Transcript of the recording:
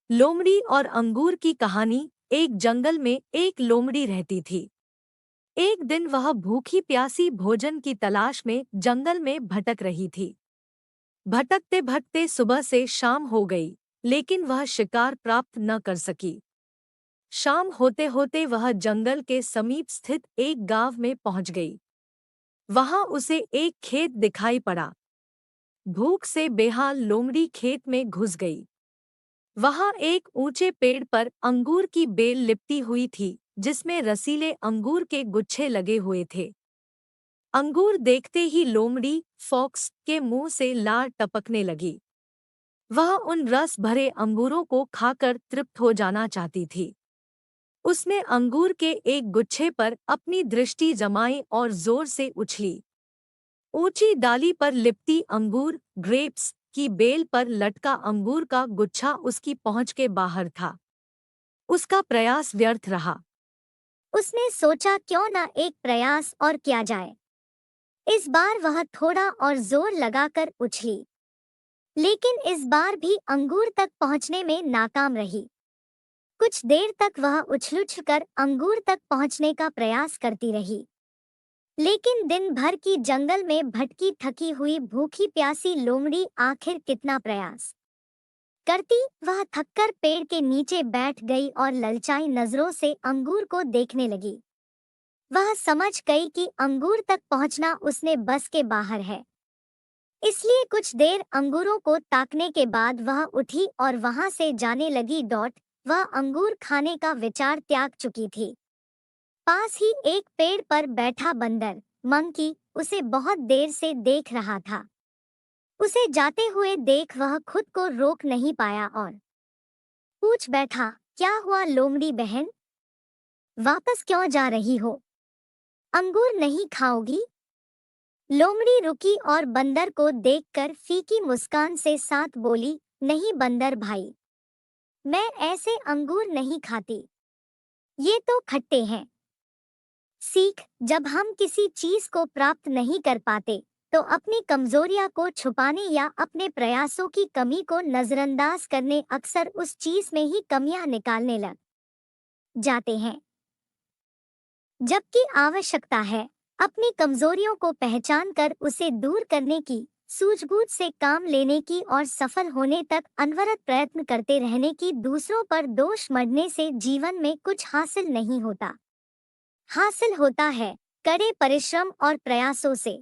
लोमड़ी और अंगूर की कहानी। एक जंगल में एक लोमड़ी रहती थी। एक दिन वह भूखी प्यासी भोजन की तलाश में जंगल में भटक रही थी। भटकते भटकते सुबह से शाम हो गई, लेकिन वह शिकार प्राप्त न कर सकी। शाम होते होते वह जंगल के समीप स्थित एक गांव में पहुंच गई। वहां उसे एक खेत दिखाई पड़ा। भूख से बेहाल लोमड़ी खेत में घुस गई। वहां एक ऊंचे पेड़ पर अंगूर की बेल लिपटी हुई थी, जिसमें रसीले अंगूर के गुच्छे लगे हुए थे। अंगूर देखते ही लोमड़ी फॉक्स के मुंह से लार टपकने लगी। वह उन रस भरे अंगूरों को खाकर तृप्त हो जाना चाहती थी। उसने अंगूर के एक गुच्छे पर अपनी दृष्टि जमाई और जोर से उछली। ऊंची डाली पर लिपटी अंगूर ग्रेप्स की बेल पर लटका अंगूर का गुच्छा उसकी पहुंच के बाहर था। उसका प्रयास व्यर्थ रहा। उसने सोचा क्यों न एक प्रयास और किया जाए। इस बार वह थोड़ा और जोर लगाकर उछली, लेकिन इस बार भी अंगूर तक पहुंचने में नाकाम रही। कुछ देर तक वह उछल-उछलकर अंगूर तक पहुंचने का प्रयास करती रही, लेकिन दिन भर की जंगल में भटकी थकी हुई भूखी प्यासी लोमड़ी आखिर कितना प्रयास करती। वह थककर पेड़ के नीचे बैठ गई और ललचाई नजरों से अंगूर को देखने लगी। वह समझ गई कि अंगूर तक पहुंचना उसने बस के बाहर है। इसलिए कुछ देर अंगूरों को ताकने के बाद वह उठी और वहां से जाने लगी। वह अंगूर खाने का विचार त्याग चुकी थी। पास ही एक पेड़ पर बैठा बंदर मंकी उसे बहुत देर से देख रहा था। उसे जाते हुए देख वह खुद को रोक नहीं पाया और पूछ बैठा, क्या हुआ लोमड़ी बहन? वापस क्यों जा रही हो? अंगूर नहीं खाओगी? लोमड़ी रुकी और बंदर को देखकर फीकी मुस्कान से साथ बोली, नहीं बंदर भाई, मैं ऐसे अंगूर नहीं खाती, ये तो खट्टे हैं। सीख, जब हम किसी चीज को प्राप्त नहीं कर पाते तो अपनी कमजोरियां को छुपाने या अपने प्रयासों की कमी को नजरअंदाज करने अक्सर उस चीज में ही कमियां निकालने लग जाते हैं, जबकि आवश्यकता है अपनी कमजोरियों को पहचान कर उसे दूर करने की, सूझबूझ से काम लेने की और सफल होने तक अनवरत प्रयत्न करते रहने की। दूसरों पर दोष मढ़ने से जीवन में कुछ हासिल नहीं होता। हासिल होता है कड़े परिश्रम और प्रयासों से।